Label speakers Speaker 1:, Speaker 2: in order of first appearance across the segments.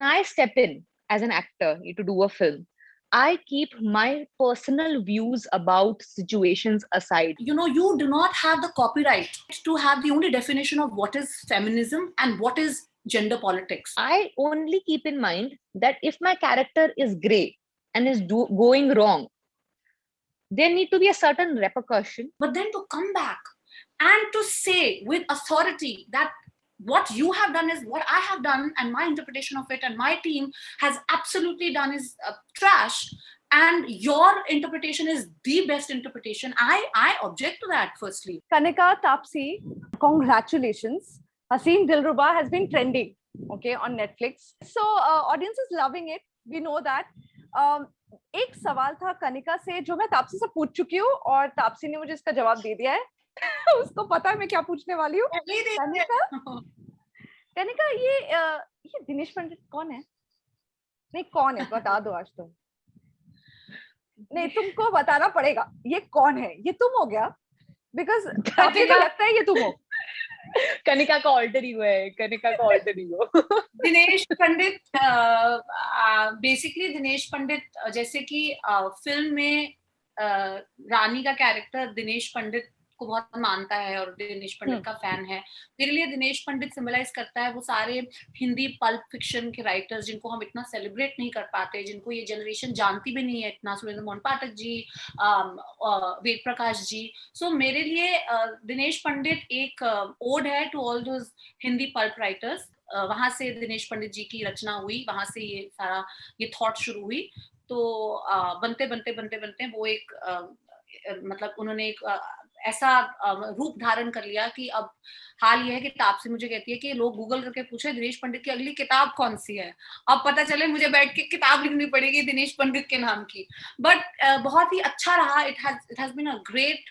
Speaker 1: I step in as an actor to do a film, I keep my personal views about situations aside.
Speaker 2: You do not have the copyright to have the only definition of what is feminism and what is gender politics.
Speaker 1: I only keep in mind that if my character is gray and is going wrong, there need to be a certain repercussion.
Speaker 2: But then to come back and to say with authority that what you have done is what I have done, and my interpretation of it and my team has absolutely done is trash, and your interpretation is the best interpretation. I object to that. Firstly,
Speaker 3: Kanika, Taapsee, congratulations. Haseem Dilruba has been trending, okay, on Netflix. So audience is loving it. We know that. एक सवाल था कनिका से जो मैं तापसी से पूछ चुकी हूँ और तापसी ने मुझे इसका जवाब दे दिया है उसको पता है मैं क्या पूछने वाली हूँ. कनिका, कनिका ये दिनेश पंडित कौन है? नहीं कौन है बता दो आज तुम. नहीं तुमको बताना पड़ेगा ये कौन है. ये तुम हो गया बिकॉज मुझे लगता है ये तुम हो.
Speaker 1: कनिका का ऑल्टर ईगो है. कनिका का ऑल्टर ईगो.
Speaker 2: दिनेश पंडित बेसिकली दिनेश पंडित जैसे कि फिल्म में रानी का कैरेक्टर दिनेश पंडित को बहुत मानता है और दिनेश पंडित का फैन है. मेरे लिए दिनेश पंडित सिंबलाइज करता है वो सारे हिंदी पल्प फिक्शन के राइटर्स जिनको हम इतना सेलिब्रेट नहीं कर पाते, जिनको ये जनरेशन जानती भी नहीं है इतना. सुरेंद्र मोहन पाठक जी, वेद प्रकाश जी. सो मेरे लिए दिनेश पंडित एक ओड है to all those Hindi pulp writers. वहां से दिनेश पंडित जी की रचना हुई, वहां से ये सारा ये थॉट शुरू हुई. तो बनते बनते बनते बनते वो एक मतलब उन्होंने एक ऐसा रूप धारण कर लिया कि अब हाल ये है कि तापसी मुझे कहती है कि लोग गूगल करके पूछे दिनेश पंडित की अगली किताब कौन सी है. अब पता चले मुझे बैठ के किताब लिखनी पड़ेगी दिनेश पंडित के नाम की. बट बहुत ही अच्छा रहा. It has been a great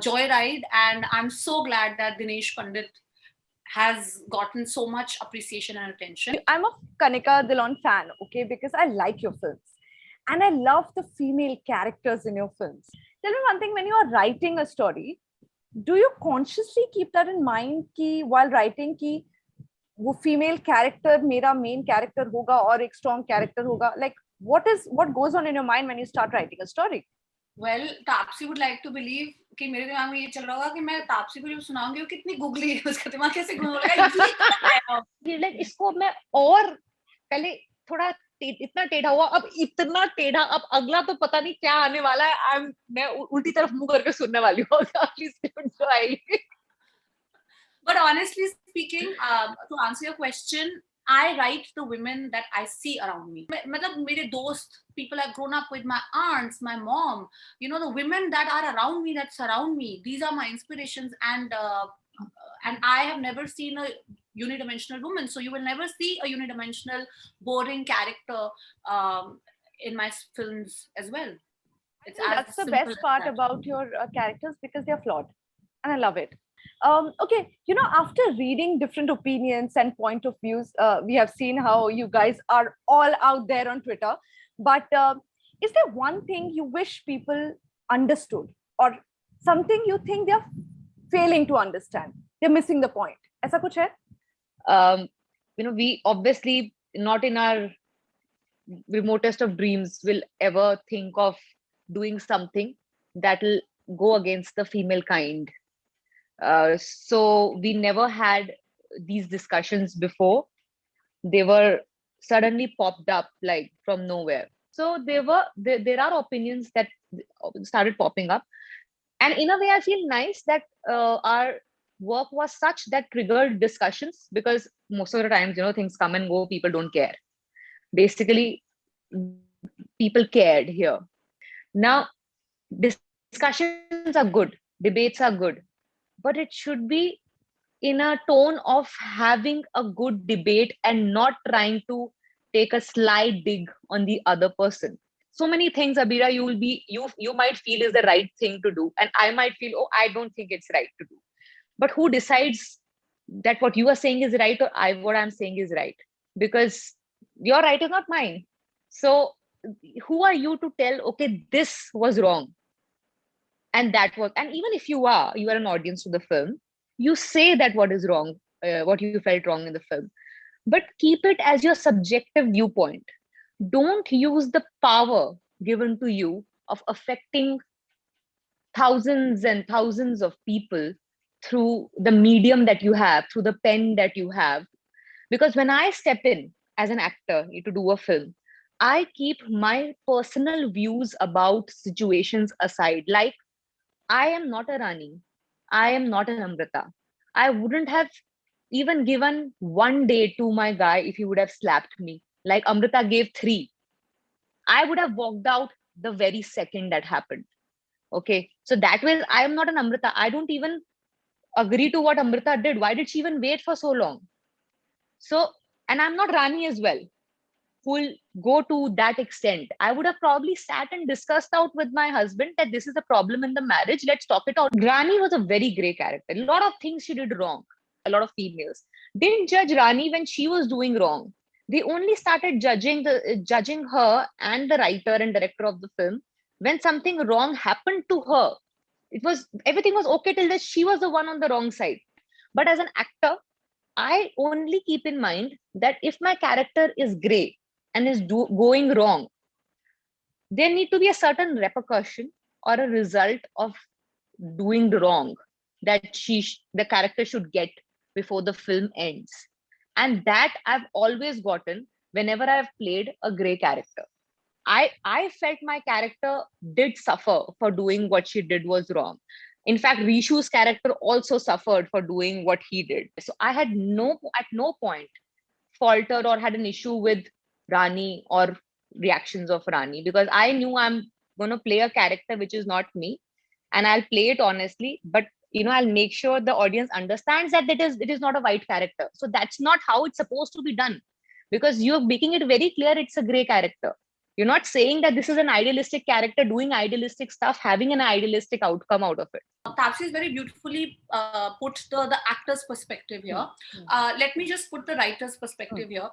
Speaker 2: joy ride, and I'm so glad that Dinesh Pandit has gotten so much appreciation and attention.
Speaker 3: I'm a Kanika Dhillon fan, okay, because I like your films and I love the female characters in your films. Tell me one thing, when you are writing a story, do you consciously keep that in mind कि while writing कि वो female character मेरा main character होगा और एक strong character होगा? Like what goes on in your mind when you start writing a story?
Speaker 2: Well, Taapsee would like to believe कि मेरे दिमाग में ये चल रहा होगा कि मैं तापसी को जब सुनाऊंगी वो कितनी गुगली है, उसका दिमाग कैसे घूम रहा है.
Speaker 1: लाइक इसको मैं और पहले थोड़ा इतना टेढ़ा हुआ, अब इतना टेढ़ा, अब अगला तो पता नहीं क्या आने वाला है. मैं उल्टी तरफ मुंह करके सुनने वाली हूँ.
Speaker 2: But honestly speaking, to answer your question, I write the women that I see around me. मतलब मेरे दोस्त, people I've grown up with, my aunts, my mom, the women that are around me, that surround me, these are my inspirations. And I have never seen a unidimensional woman. So you will never see a unidimensional, boring character in my films as well.
Speaker 3: That's the best part about your characters, because they're flawed. And I love it. Okay, after reading different opinions and point of views, we have seen how you guys are all out there on Twitter. But is there one thing you wish people understood, or something you think they're failing to understand? They're missing the point. ऐसा कुछ है?
Speaker 1: We obviously not in our remotest of dreams will ever think of doing something that will go against the female kind. So we never had these discussions before. They were suddenly popped up like from nowhere. So there are opinions that started popping up, and in a way I feel nice that our work was such that triggered discussions, because most of the times things come and go, people don't care. Basically people cared here. Now discussions are good, debates are good, but it should be in a tone of having a good debate and not trying to take a sly dig on the other person. So many things, Abira, you might feel is the right thing to do, and I might feel, oh, I don't think it's right to do. But who decides that what you are saying is right or what I'm saying is right? Because your right is not mine. So who are you to tell, okay, this was wrong and that was, and even if you are an audience to the film, you say that what is wrong, what you felt wrong in the film. but keep it as your subjective viewpoint. Don't use the power given to you of affecting thousands and thousands of people through the medium that you have, through the pen that you have. Because when I step in as an actor to do a film, I keep my personal views about situations aside. Like, I am not a Rani. I am not an Amrita. I wouldn't have even given 1 day to my guy if he would have slapped me. Like Amrita gave 3. I would have walked out the very second that happened. Okay. So that way, I am not an Amrita. I don't even agree to what Amrita did. Why did she even wait for so long? So, and I'm not Rani as well, who will go to that extent. I would have probably sat and discussed out with my husband that this is a problem in the marriage. Let's talk it out. Rani was a very great character. A lot of things she did wrong. A lot of females didn't judge Rani when she was doing wrong. They only started judging her and the writer and director of the film when something wrong happened to her. It was everything was okay till that she was the one on the wrong side. But as an actor, I only keep in mind that if my character is gray and is going wrong, there need to be a certain repercussion or a result of doing wrong that the character should get before the film ends. And that I've always gotten whenever I've played a gray character. I felt my character did suffer for doing what she did was wrong. In fact, Rishu's character also suffered for doing what he did. So I had at no point faltered or had an issue with Rani or reactions of Rani, because I knew I'm going to play a character which is not me, and I'll play it honestly. But I'll make sure the audience understands that it is not a white character. So that's not how it's supposed to be done, because you're making it very clear it's a gray character. You're not saying that this is an idealistic character doing idealistic stuff, having an idealistic outcome out of it.
Speaker 2: Taapsee is very beautifully put the actor's perspective here. Let me just put the writer's perspective here.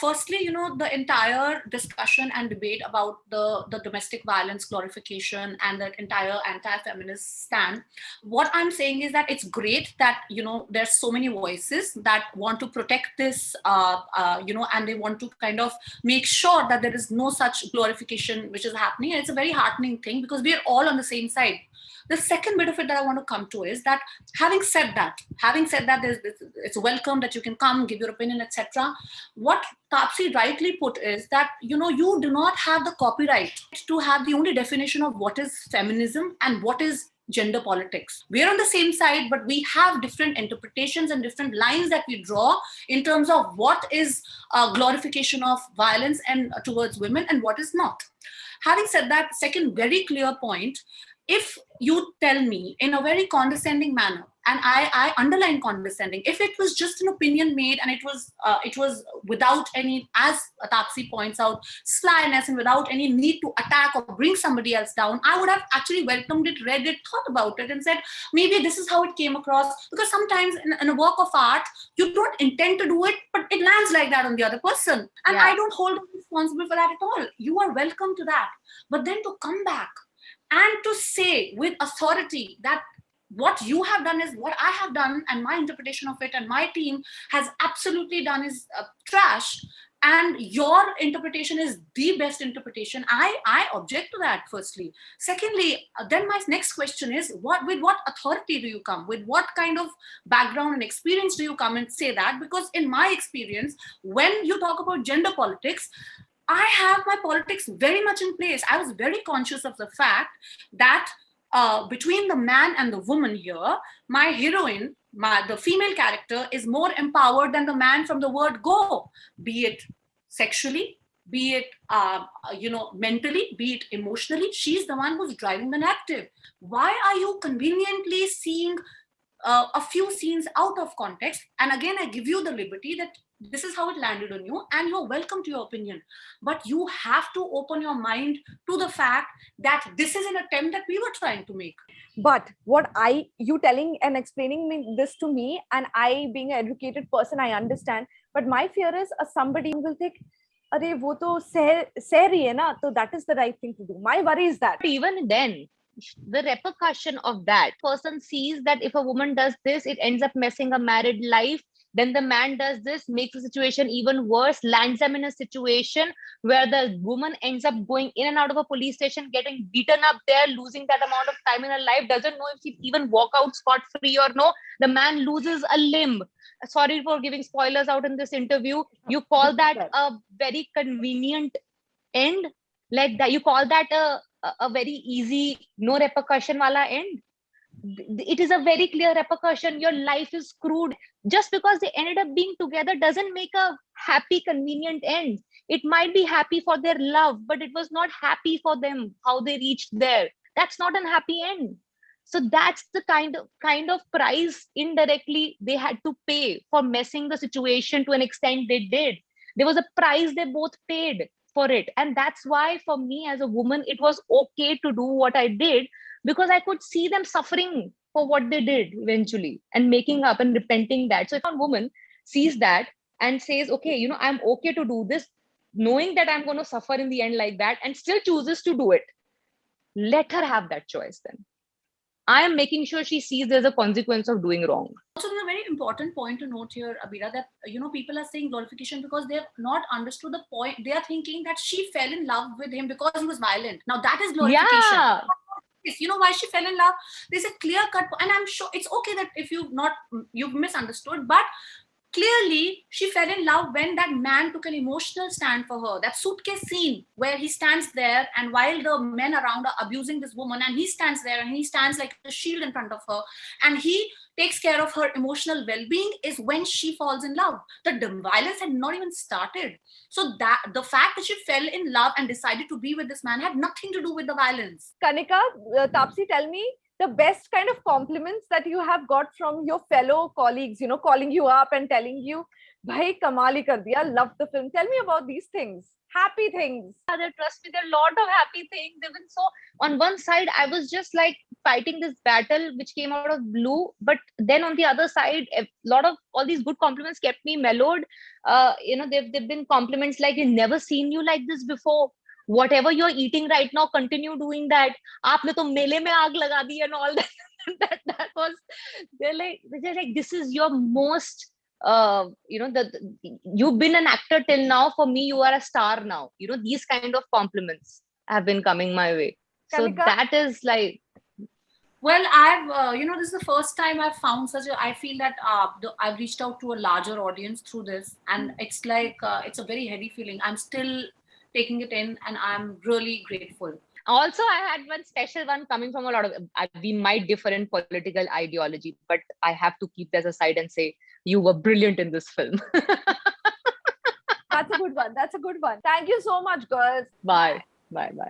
Speaker 2: Firstly, the entire discussion and debate about the domestic violence glorification and the entire anti-feminist stand. What I'm saying is that it's great that, there's so many voices that want to protect this, and they want to kind of make sure that there is no such glorification which is happening. And it's a very heartening thing because we are all on the same side. The second bit of it that I want to come to is that having said that, it's welcome that you can come, give your opinion, etc. What Taapsee rightly put is that, you do not have the copyright to have the only definition of what is feminism and what is gender politics. We're on the same side, but we have different interpretations and different lines that we draw in terms of what is glorification of violence and towards women and what is not. Having said that, second very clear point, if you tell me in a very condescending manner, and I underline condescending, if it was just an opinion made and it was without any, as Taapsee points out, slyness and without any need to attack or bring somebody else down, I would have actually welcomed it, read it, thought about it and said, maybe this is how it came across. Because sometimes in a work of art, you don't intend to do it, but it lands like that on the other person. And I don't hold them responsible for that at all. You are welcome to that. But then to come back and to say with authority that what you have done is what I have done and my interpretation of it and my team has absolutely done is trash and your interpretation is the best interpretation, I object to that, firstly. Secondly, then my next question is, with what authority do you come? With what kind of background and experience do you come and say that? Because in my experience, when you talk about gender politics, I have my politics very much in place. I was very conscious of the fact that between the man and the woman here, my heroine, the female character, is more empowered than the man from the word go, be it sexually, be it mentally, be it emotionally. She's the one who's driving the narrative. Why are you conveniently seeing a few scenes out of context? And again, I give you the liberty that this is how it landed on you and you're welcome to your opinion, but you have to open your mind to the fact that this is an attempt that we were trying to make.
Speaker 3: But you telling and explaining this to me, and I being an educated person, I understand, but my fear is somebody will think, "Arey, wo to seh rahi hai na, so that is the right thing to do." My worry is that
Speaker 1: even then, the repercussion of that person sees that if a woman does this, it ends up messing a married life. Then the man does this, makes the situation even worse, lands them in a situation where the woman ends up going in and out of a police station, getting beaten up there, losing that amount of time in her life, doesn't know if she even walk out scot-free or no. The man loses a limb. Sorry for giving spoilers out in this interview. You call that a very convenient end? Like that, you call that a very easy, no repercussion wala end? It is a very clear repercussion. Your life is screwed. Just because they ended up being together doesn't make a happy, convenient end. It might be happy for their love, but it was not happy for them how they reached there. That's not an happy end. So that's the kind of price indirectly they had to pay for messing the situation to an extent they did. There was a price they both paid for it. And that's why for me as a woman, it was okay to do what I did, because I could see them suffering for what they did eventually and making up and repenting that. So if a woman sees that and says, okay, I'm okay to do this, knowing that I'm going to suffer in the end like that, and still chooses to do it, let her have that choice then. I am making sure she sees there's a consequence of doing wrong.
Speaker 2: Also, there's a very important point to note here, Abira, that people are saying glorification because they have not understood the point. They are thinking that she fell in love with him because he was violent. Now that is glorification.
Speaker 1: Yeah.
Speaker 2: You know why she fell in love? There's a clear cut, and I'm sure it's okay that if you've misunderstood, but clearly she fell in love when that man took an emotional stand for her. That suitcase scene where he stands there, and while the men around are abusing this woman, and he stands there and he stands like a shield in front of her, and he takes care of her emotional well-being, is when she falls in love. The violence had not even started. So that the fact that she fell in love and decided to be with this man had nothing to do with the violence.
Speaker 3: Kanika, Taapsee, tell me the best kind of compliments that you have got from your fellow colleagues, calling you up and telling you, bhai, kamali kar diya, love the film. Tell me about these things, happy things.
Speaker 1: Trust me, there are a lot of happy things. Even so, on one side, I was just like fighting this battle which came out of blue. But then on the other side, a lot of all these good compliments kept me mellowed. They've been compliments like, "We've never seen you like this before. Whatever you're eating right now, continue doing that. Aapne to mele mein aag laga di," and all that. that was, they're like, this is your most, you've been an actor till now. For me, you are a star now. These kind of compliments have been coming my way. So
Speaker 3: Kanika?
Speaker 1: that is like,
Speaker 2: well, I've, this is the first time I've found I feel that I've reached out to a larger audience through this, and it's like, it's a very heavy feeling. I'm still taking it in, and I'm really grateful.
Speaker 1: Also, I had one special one coming from a lot of, we might differ in political ideology, but I have to keep this aside and say, you were brilliant in this film.
Speaker 3: That's a good one. That's a good one. Thank you so much, girls.
Speaker 1: Bye. Bye. Bye.